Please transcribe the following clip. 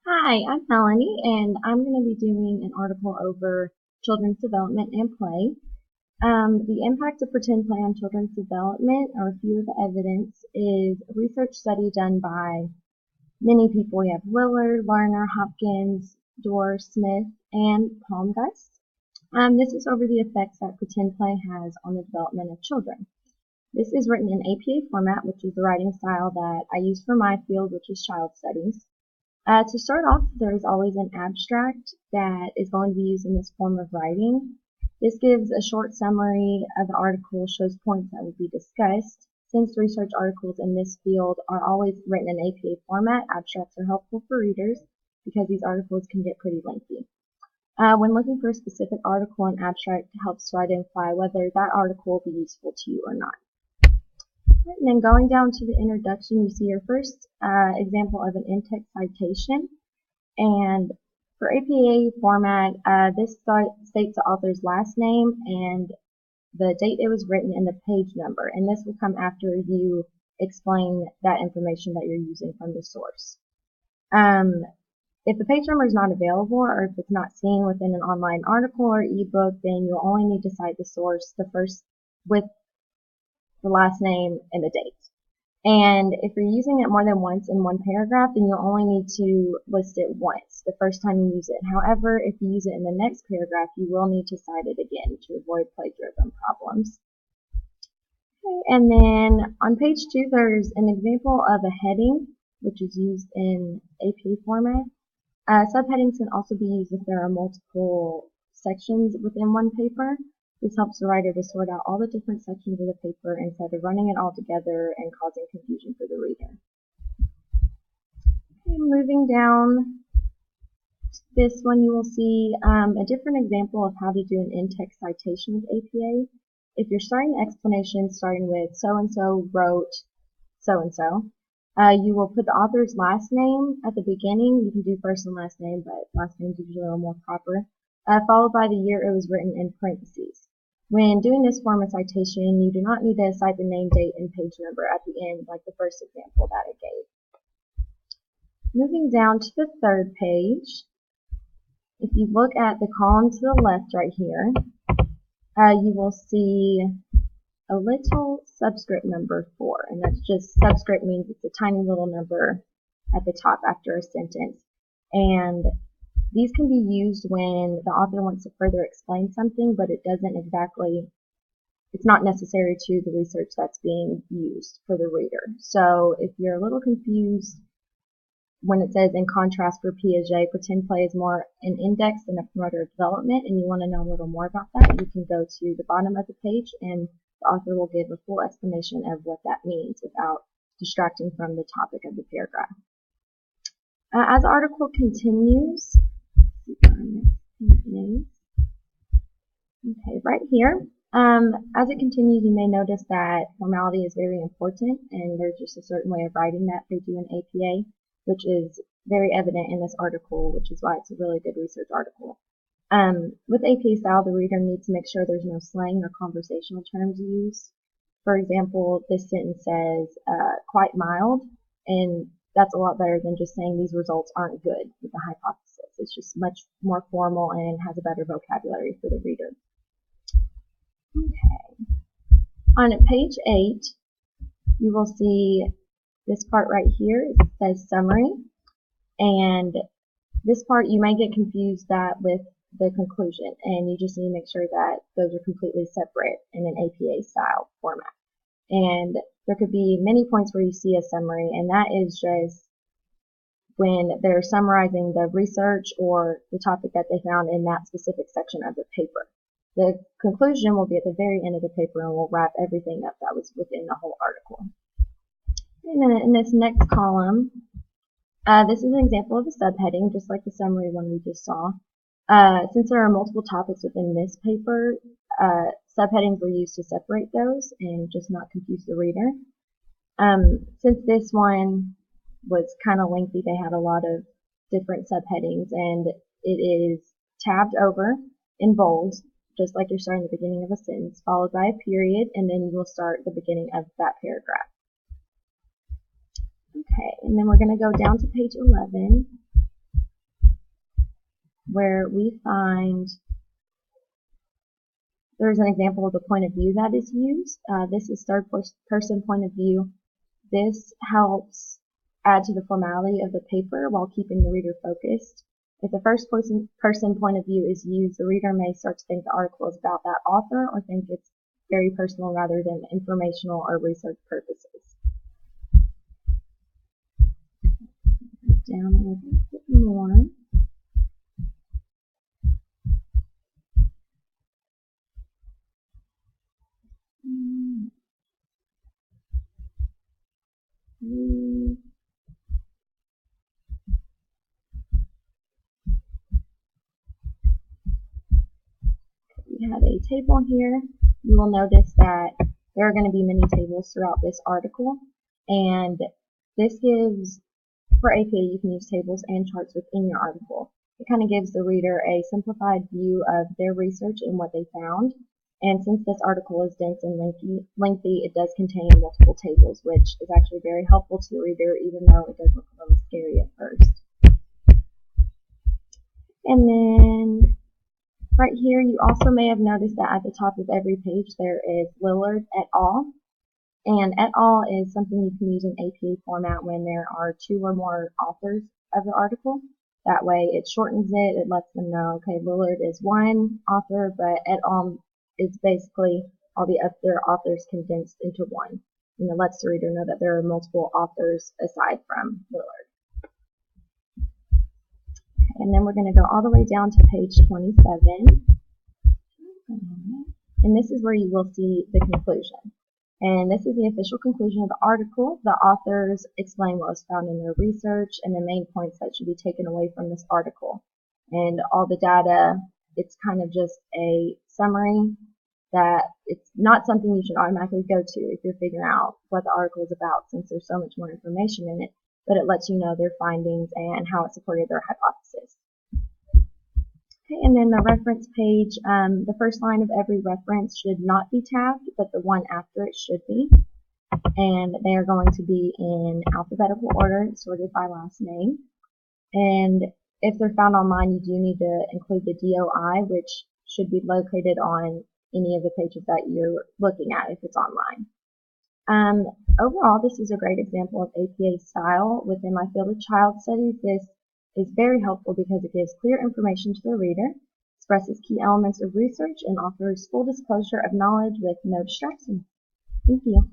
Hi, I'm Melanie, and I'm going to be doing an article over children's development and play. The impact of pretend play on children's development, or a few of the evidence, is a research study done by many people. We have Willard, Lerner, Hopkins, Dorr, Smith, and Palmgeist. This is over the effects that pretend play has on the development of children. This is written in APA format, which is the writing style that I use for my field, which is child studies. To start off, there is always an abstract that is going to be used in this form of writing. This gives a short summary of the article, shows points that will be discussed. Since research articles in this field are always written in APA format, abstracts are helpful for readers because these articles can get pretty lengthy. When looking for a specific article, an abstract helps to identify whether that article will be useful to you or not. And then going down to the introduction, you see your first example of an in-text citation. And for APA format, this states the author's last name and the date it was written and the page number. And this will come after you explain that information that you're using from the source. If the page number is not available or if it's not seen within an online article or ebook, then you'll only need to cite the source, the first with the last name and the date. And if you're using it more than once in one paragraph, then you'll only need to list it once, the first time you use it. However, if you use it in the next paragraph, you will need to cite it again to avoid plagiarism problems. Okay, and then on page 2, there's an example of a heading, which is used in APA format. Subheadings can also be used if there are multiple sections within one paper. This helps the writer to sort out all the different sections of the paper instead of running it all together and causing confusion for the reader. Okay, moving down to this one, you will see a different example of how to do an in-text citation with APA. If you're starting the explanation starting with so-and-so wrote so-and-so, you will put the author's last name at the beginning. You can do first and last name, but last name is usually a little more proper, followed by the year it was written in parentheses. When doing this form of citation, you do not need to cite the name, date, and page number at the end like the first example that I gave. Moving down to the third page, if you look at the column to the left right here, you will see a little subscript number 4, and that's just subscript means it's a tiny little number at the top after a sentence. And these can be used when the author wants to further explain something, but it's not necessary to the research that's being used for the reader. So if you're a little confused when it says in contrast for Piaget, pretend play is more an index than a promoter of development, and you want to know a little more about that, you can go to the bottom of the page and the author will give a full explanation of what that means without distracting from the topic of the paragraph. As the article continues, okay, right here, as it continues, you may notice that formality is very important, and there's just a certain way of writing that they do in APA, which is very evident in this article, which is why it's a really good research article. With APA style, the reader needs to make sure there's no slang or conversational terms used. For example, this sentence says, quite mild, and that's a lot better than just saying these results aren't good with the hypothesis. It's just much more formal and has a better vocabulary for the reader. Okay. On page 8, you will see this part right here. It says summary, and this part you may get confused with the conclusion, and you just need to make sure that those are completely separate in an APA style format. And there could be many points where you see a summary, and that is just when they're summarizing the research or the topic that they found in that specific section of the paper. The conclusion will be at the very end of the paper and will wrap everything up that was within the whole article. And then in this next column, this is an example of a subheading, just like the summary one we just saw. Since there are multiple topics within this paper, subheadings were used to separate those and just not confuse the reader. Since this one was kind of lengthy, they had a lot of different subheadings, and it is tabbed over in bold, just like you're starting the beginning of a sentence, followed by a period, and then you will start the beginning of that paragraph. Okay, and then we're going to go down to page 11. where we find there's an example of the point of view that is used. This is third person point of view. This helps add to the formality of the paper while keeping the reader focused. If the first person point of view is used, the reader may start to think the article is about that author or think it's very personal rather than informational or research purposes. Down a little bit more. We have a table here. You will notice that there are going to be many tables throughout this article, and this gives, for APA, you can use tables and charts within your article. It kind of gives the reader a simplified view of their research and what they found. And since this article is dense and lengthy, it does contain multiple tables, which is actually very helpful to the reader, even though it does look a little scary at first. And then right here, you also may have noticed that at the top of every page there is Lillard et al. And et al. Is something you can use in APA format when there are 2 or more authors of the article. That way it shortens it, it lets them know, okay, Lillard is one author, but et al. Is basically all the other authors condensed into one. And it lets the reader know that there are multiple authors aside from Lillard. Okay, and then we're going to go all the way down to page 27. And this is where you will see the conclusion. And this is the official conclusion of the article. The authors explain what was found in their research and the main points that should be taken away from this article. And all the data, it's kind of just a summary that it's not something you should automatically go to if you're figuring out what the article is about, since there's so much more information in it, but it lets you know their findings and how it supported their hypothesis. Okay, and then the reference page, the first line of every reference should not be tabbed, but the one after it should be. And they are going to be in alphabetical order, sorted by last name. And if they're found online, you do need to include the DOI, which should be located on any of the pages that you're looking at if it's online. Overall, this is a great example of APA style. Within my field of child studies, this is very helpful because it gives clear information to the reader, expresses key elements of research, and offers full disclosure of knowledge with no distractions. Thank you.